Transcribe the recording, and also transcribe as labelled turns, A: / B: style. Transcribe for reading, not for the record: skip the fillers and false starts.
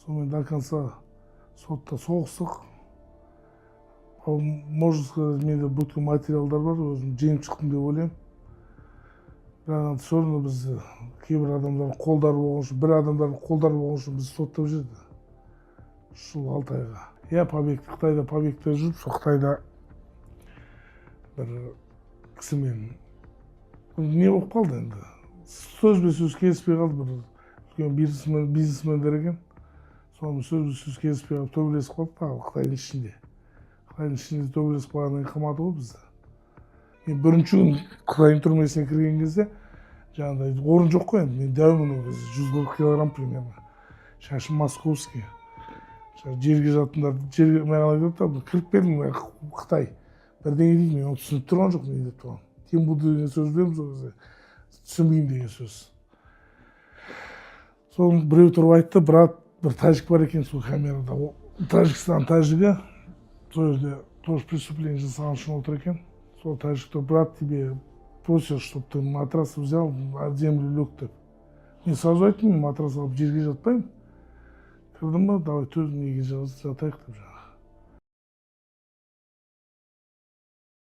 A: Сонымен до конца сотта соғыстық. Можно сказать, менде бүткіл материалдар бар, өзім жеңіп шықтым деп ойлаймын. Бірақ все равно біз кейбір адамдардың қолдары болған үшін, бір адамдардың қолдары болған үшін біз соттап жүрді. Жыл 6 айға. Я Қытайда побегте жүріп, сол Қытайда бір кісімен не болып қалды енді. Сөзбе-сөз келіспей қалды, бір үлкен бизнесмендер екен. Соны сөзбе-сөз келіспей қалып, төбелесіп қалды Қытайдың ішінде. Қытайдың ішінде төбелесіп қалғаннан кейін қамады ғой бізді. Мен бірінші күн Қытайдың түрмесіне кірген кезде, жаңағыдай орын жоқ қой енді. Мен дәумін ол кезде, 140 килограмм примерно. Шашым московский. Жерге жатындар, жерге мен ғана кіріп бердім, Қытай. Бірдеңе дейді, мен оны түсініп тұрған жоқ, не деп тұрған. Тем буду деген сөз білеміз ол кезде. Түсінбеймін деген сөз. Соны біреу тұрып айтты, брат, бір тәжік бар екен сол камерада. Тәжікстан тәжігі, сол жерде тоже преступление жасаған үшін отыр екен. Сол тәжікті, брат, тебе просят, чтобы ты матрас взял, а землю лег деп. Мен сразу айттым, матрас алып жерге жатпаймын. Кірдім ба, давай төз неге жатайық деп жаңағы.